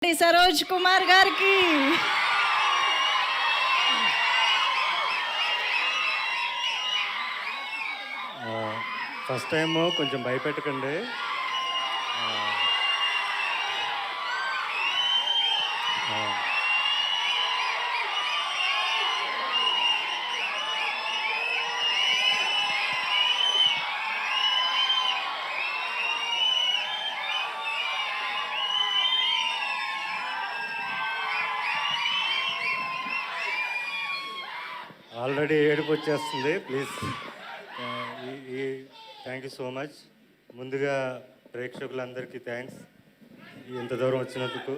సరోజ్ కుమార్ గారికి first time కొంచెం భయపెట్టకండి. Already ఏడుపు వచ్చేస్తుంది. Please thank you so much. ముందుగా ప్రేక్షకులందరికీ థ్యాంక్స్ ఇంత దూరం వచ్చినందుకు.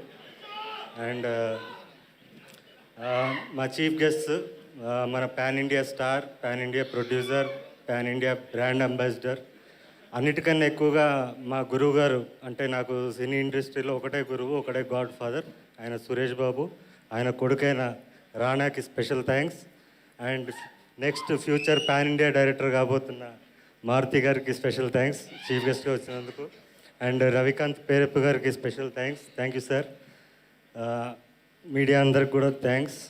అండ్ మా చీఫ్ గెస్ట్, మన pan India star, pan India producer, pan India brand ambassador, అన్నిటికన్నా ఎక్కువగా మా గురువు గారు, అంటే నాకు సినీ ఇండస్ట్రీలో ఒకటే గురువు, ఒకటే గాడ్ ఫాదర్, ఆయన సురేష్ బాబు. ఆయన కొడుకైన రానాకి special thanks. And next future pan India director కాబోతున్న మారుతి గారికి స్పెషల్ థ్యాంక్స్ చీఫ్ గెస్ట్గా వచ్చినందుకు. అండ్ రవికాంత్ పేరప్ప గారికి special thanks. Thank you sir. Media అందరికి కూడా థ్యాంక్స్.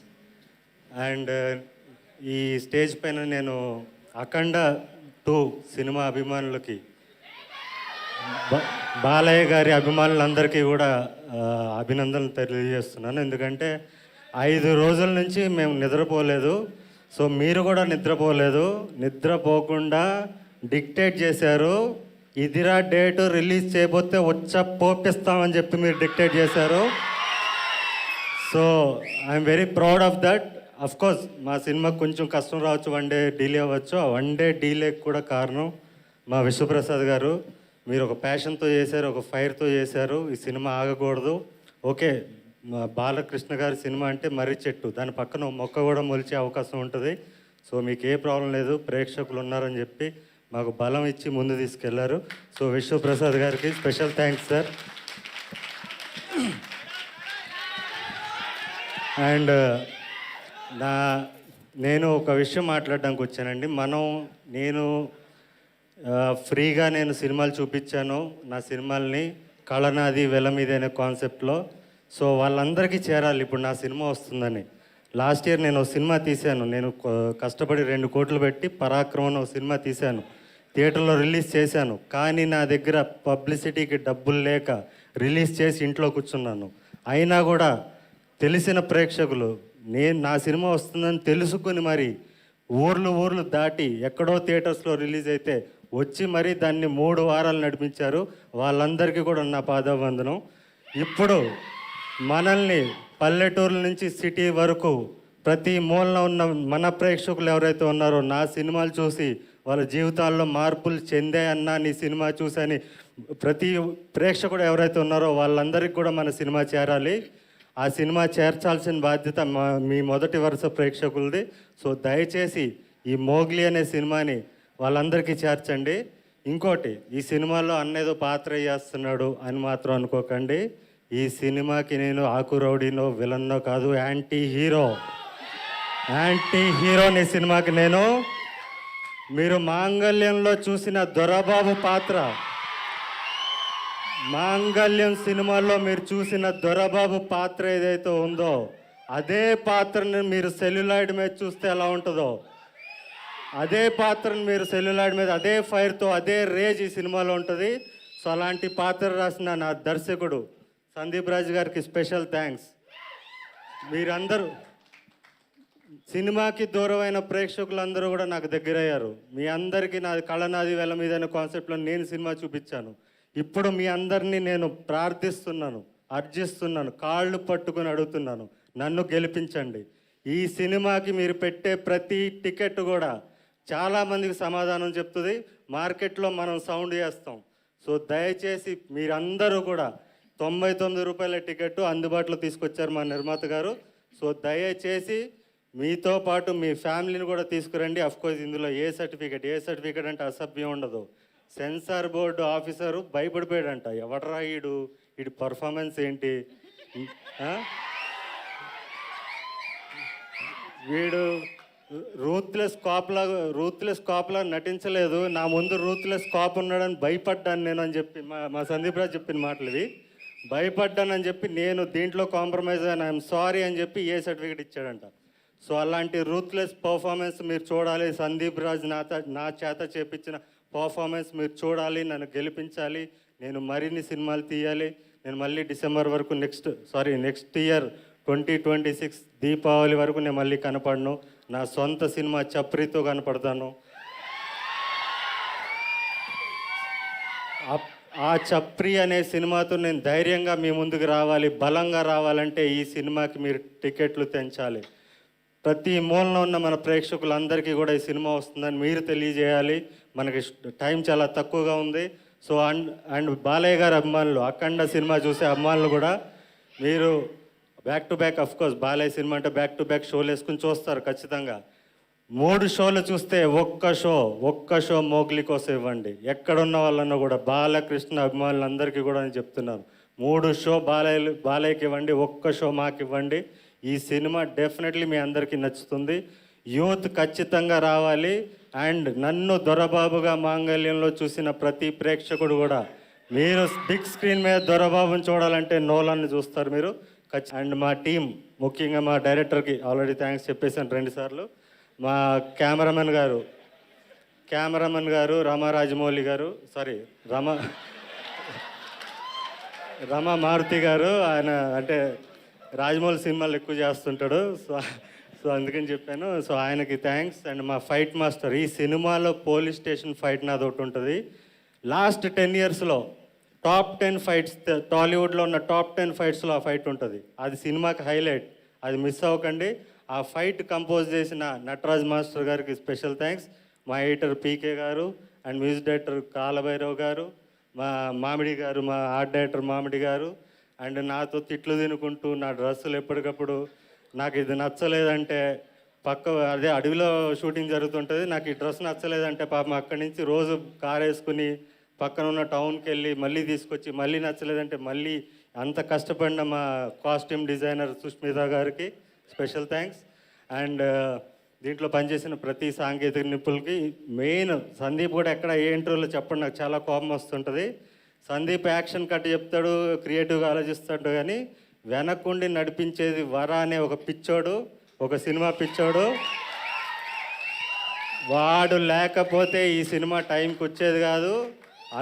అండ్ ఈ స్టేజ్ పైన నేను అఖండ 2 సినిమా అభిమానులకి, బాలయ్య గారి అభిమానులందరికీ కూడా అభినందనలు తెలియజేస్తున్నాను. ఎందుకంటే 5 రోజుల నుంచి మేము నిద్రపోలేదు. సో మీరు కూడా నిద్రపోలేదు. నిద్రపోకుండా డిక్టేట్ చేశారు. ఇదిరా డేటు రిలీజ్ చేయబోతే పోపిస్తామని చెప్పి మీరు డిక్టేట్ చేశారు. So I'm very proud of that. Of course మా సినిమాకి కొంచెం కష్టం రావచ్చు, 1 డే డిలే అవ్వచ్చు. ఆ 1 డే డిలేకి కూడా కారణం మా విశ్వప్రసాద్ గారు. మీరు ఒక ప్యాషన్తో చేశారు, ఒక ఫైర్తో చేశారు. ఈ సినిమా ఆగకూడదు. ఓకే, బాలకృష్ణ గారి సినిమా అంటే మర్రి చెట్టు, దాని పక్కన మొక్క కూడా మొలిచే అవకాశం ఉంటుంది. సో మీకు ఏ ప్రాబ్లం లేదు, ప్రేక్షకులు ఉన్నారని చెప్పి మాకు బలం ఇచ్చి ముందు తీసుకెళ్లారు. సో విశ్వప్రసాద్ గారికి స్పెషల్ థ్యాంక్స్ సార్. అండ్ నేను ఒక విషయం మాట్లాడడానికి వచ్చానండి. నేను ఫ్రీగా సినిమాలు చూపించాను, నా సినిమాల్ని కళనాది వెల మీద అనే కాన్సెప్ట్లో. సో వాళ్ళందరికీ చేరాలి ఇప్పుడు నా సినిమా వస్తుందని. లాస్ట్ ఇయర్ నేను ఒక సినిమా తీశాను. నేను కష్టపడి 2 కోట్లు పెట్టి పరాక్రమం ఒక సినిమా తీశాను, థియేటర్లో రిలీజ్ చేశాను. కానీ నా దగ్గర పబ్లిసిటీకి డబ్బులు లేక రిలీజ్ చేసి ఇంట్లో కూర్చున్నాను. అయినా కూడా తెలిసిన ప్రేక్షకులు నా సినిమా వస్తుందని తెలుసుకుని మరి ఊర్లు దాటి ఎక్కడో థియేటర్స్లో రిలీజ్ అయితే వచ్చి మరీ దాన్ని 3 వారాలు నడిపించారు. వాళ్ళందరికీ కూడా నా పాదావందనం. ఇప్పుడు మనల్ని పల్లెటూర్ల నుంచి సిటీ వరకు ప్రతి మూలన ఉన్న మన ప్రేక్షకులు ఎవరైతే ఉన్నారో నా సినిమాలు చూసి వాళ్ళ జీవితాల్లో మార్పులు చెందాయన్నా నీ సినిమా చూసని ప్రతి ప్రేక్షకుడు ఎవరైతే ఉన్నారో వాళ్ళందరికీ కూడా మన సినిమా చేరాలి. ఆ సినిమా చేర్చాల్సిన బాధ్యత మీ మొదటి వరుస ప్రేక్షకులది. సో దయచేసి ఈ మోగ్లీ అనే సినిమాని వాళ్ళందరికీ చేర్చండి. ఇంకోటి, ఈ సినిమాలో అన్నేదో పాత్ర చేస్తున్నాడు అని మాత్రం అనుకోకండి. ఈ సినిమాకి నేను ఆకు రౌడీనో విలన్నో కాదు, యాంటీ హీరోని సినిమాకి నేను. మీరు మాంగళ్యంలో చూసిన దొరబాబు పాత్ర, మాంగళ్యం సినిమాలో మీరు చూసిన దొరబాబు పాత్ర ఏదైతే ఉందో అదే పాత్రని మీరు సెల్యులాయిడ్ మీద చూస్తే ఎలా ఉంటుందో అదే పాత్రను మీరు సెల్యులాయిడ్ మీద అదే ఫైర్తో అదే రేజ్ ఈ సినిమాలో ఉంటుంది. సో అలాంటి పాత్ర రాసిన నా దర్శకుడు సందీప్ రాజ్ గారికి స్పెషల్ థ్యాంక్స్. మీరందరూ సినిమాకి దూరమైన ప్రేక్షకులందరూ కూడా నాకు దగ్గరయ్యారు. మీ అందరికీ నాది కళనాది వెల మీద అనే కాన్సెప్ట్లో నేను సినిమా చూపించాను. ఇప్పుడు మీ అందరినీ నేను ప్రార్థిస్తున్నాను, అర్జిస్తున్నాను, కాళ్ళు పట్టుకుని అడుగుతున్నాను, నన్ను గెలిపించండి. ఈ సినిమాకి మీరు పెట్టే ప్రతి టికెట్ కూడా చాలామందికి సమాధానం చెప్తుంది. మార్కెట్లో మనం సౌండ్ చేస్తాం. సో దయచేసి మీరందరూ కూడా 99 రూపాయల టికెట్ అందుబాటులో తీసుకొచ్చారు మా నిర్మాత గారు. సో దయచేసి మీతో పాటు మీ ఫ్యామిలీని కూడా తీసుకురండి. అఫ్కోర్స్ ఇందులో ఏ సర్టిఫికేట్ అంటే అసభ్యం ఉండదు. సెన్సార్ బోర్డు ఆఫీసరు భయపడిపోయాడంట, ఎవడరా వీడి పర్ఫార్మెన్స్ ఏంటి, వీడు రూత్లెస్ కాప్లా నటించలేదు, నా ముందు రూత్లెస్ కాప్ ఉన్నాడని భయపడ్డాను నేను అని చెప్పి మా సందీప్ రాజ్ చెప్పిన మాటలు ఇవి. భయపడ్డానని చెప్పి నేను దీంట్లో కాంప్రమైజ్ అయినా ఐఎమ్ సారీ అని చెప్పి ఏ సర్టిఫికేట్ ఇచ్చాడంట. సో అలాంటి రూత్లెస్ పర్ఫార్మెన్స్ మీరు చూడాలి. సందీప్ రాజ్ నా చేత చేపించిన పర్ఫార్మెన్స్ మీరు చూడాలి, నన్ను గెలిపించాలి, నేను మరిన్ని సినిమాలు తీయాలి. నేను మళ్ళీ డిసెంబర్ వరకు నెక్స్ట్ ఇయర్ 2026 దీపావళి వరకు నేను మళ్ళీ కనపడను. నా సొంత సినిమా చప్రీతో కనపడతాను. ఆ చప్రి అనే సినిమాతో నేను ధైర్యంగా మీ ముందుకు రావాలి. బలంగా రావాలంటే ఈ సినిమాకి మీరు టికెట్లు తెంచాలి. ప్రతి మూలన ఉన్న మన ప్రేక్షకులందరికీ కూడా ఈ సినిమా వస్తుందని మీరు తెలియజేయాలి. మనకి టైం చాలా తక్కువగా ఉంది. సో అండ్ బాలయ్య గారి అభిమానులు, అఖండ సినిమా చూసే అభిమానులు కూడా మీరు back to back, of course Balayya cinema అంటే బ్యాక్ టు బ్యాక్ షోలు వేసుకుని చూస్తారు ఖచ్చితంగా. 3 షోలు చూస్తే ఒక్క షో మోగ్లీ కోసం ఇవ్వండి. ఎక్కడున్న వాళ్ళన్నా కూడా బాలకృష్ణ అభిమానులందరికీ కూడా నేను చెప్తున్నాను, 3 షో బాలయ్యకి ఇవ్వండి, ఒక్క షో మాకు ఇవ్వండి. ఈ సినిమా డెఫినెట్లీ మీ అందరికీ నచ్చుతుంది. యూత్ ఖచ్చితంగా రావాలి. అండ్ నన్ను దొరబాబుగా మాంగళ్యంలో చూసిన ప్రతి ప్రేక్షకుడు కూడా, మీరు బిగ్ స్క్రీన్ మీద దొరబాబుని చూడాలంటే నోలాన్ని చూస్తారు మీరు. అండ్ మా టీం, ముఖ్యంగా మా డైరెక్టర్కి ఆల్రెడీ థ్యాంక్స్ చెప్పేసాను 2 సార్లు. మా కెమెరామెన్ గారు రామారాజమౌళి గారు, రమా మారుతి గారు. ఆయన అంటే రాజమౌళి సినిమాలు ఎక్కువ చేస్తుంటాడు, సో అందుకని చెప్పాను. సో ఆయనకి థ్యాంక్స్. అండ్ మా ఫైట్ మాస్టర్, ఈ సినిమాలో పోలీస్ స్టేషన్ ఫైట్ నాది ఒకటి ఉంటుంది. లాస్ట్ 10 ఇయర్స్లో టాప్ 10 ఫైట్స్, టాలీవుడ్లో ఉన్న టాప్ 10 ఫైట్స్లో ఆ ఫైట్ ఉంటుంది. అది సినిమాకి హైలైట్, అది మిస్ అవ్వకండి. ఆ ఫైట్ కంపోజ్ చేసిన నటరాజ్ మాస్టర్ గారికి స్పెషల్ థ్యాంక్స్. మా ఎడిటర్ పీకే గారు అండ్ మ్యూజిక్ డైరెక్టర్ కాలభైరవ్ గారు, మా మామిడి గారు, మా ఆర్ట్ డైరెక్టర్ మామిడి గారు. అండ్ నాతో తిట్లు తినుకుంటూ నా డ్రెస్సులు ఎప్పటికప్పుడు నాకు ఇది నచ్చలేదంటే, అదే అడవిలో షూటింగ్ జరుగుతుంటుంది, నాకు ఈ డ్రెస్ నచ్చలేదంటే పాపం అక్కడి నుంచి రోజు కార్ వేసుకుని పక్కన ఉన్న టౌన్కి వెళ్ళి మళ్ళీ తీసుకొచ్చి, మళ్ళీ నచ్చలేదంటే మళ్ళీ అంత కష్టపడిన మా కాస్ట్యూమ్ డిజైనర్ సుష్మిత గారికి స్పెషల్ థ్యాంక్స్. అండ్ దీంట్లో పనిచేసిన ప్రతి సాంకేతిక నిపుణులకి, మెయిన్ సందీప్ కూడా ఎక్కడ ఏ ఇంటర్వ్యూలో చెప్పండి, నాకు చాలా కోపం వస్తుంటుంది. సందీప్ యాక్షన్ కట్ చెప్తాడు, క్రియేటివ్గా ఆలోచిస్తాడు, కానీ వెనక్కుండి నడిపించేది వర అనే ఒక పిచ్చోడు, ఒక సినిమా పిచ్చోడు. వాడు లేకపోతే ఈ సినిమా టైంకి వచ్చేది కాదు.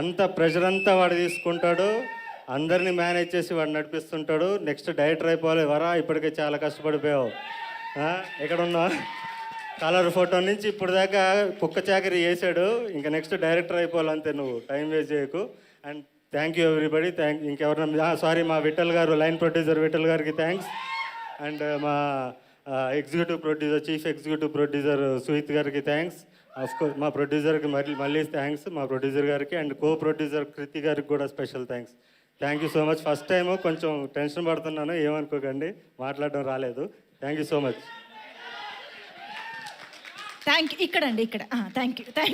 అంత ప్రెషర్ అంతా వాడు తీసుకుంటాడు, అందరినీ మేనేజ్ చేసి వాడు నడిపిస్తుంటాడు. నెక్స్ట్ డైరెక్టర్ అయిపోవాలి వరా, ఇప్పటికే చాలా కష్టపడిపోయావు. ఎక్కడున్నా కలర్ ఫోటో నుంచి ఇప్పుడు దాకా కుక్క చాకరీ చేశాడు, ఇంకా నెక్స్ట్ డైరెక్టర్ అయిపోవాలి అంతే, నువ్వు టైం వేస్ట్ చేయకు. And thank you everybody. ఇంకెవరన్నా మా విఠల్ గారు, లైన్ ప్రొడ్యూసర్ విఠల్ గారికి థ్యాంక్స్. అండ్ మా చీఫ్ ఎగ్జిక్యూటివ్ ప్రొడ్యూసర్ సుహిత్ గారికి థ్యాంక్స్. అఫ్కోర్స్ మా ప్రొడ్యూసర్కి మళ్ళీ థ్యాంక్స్, మా ప్రొడ్యూసర్ గారికి. అండ్ కో ప్రొడ్యూసర్ కృతి గారికి కూడా special thanks. Thank you so much. First time కొంచెం టెన్షన్ పడుతున్నాను, ఏమనుకోకండి, మాట్లాడడం రాలేదు. Thank you so much. Thank you. ఇక్కడ థ్యాంక్ యూ.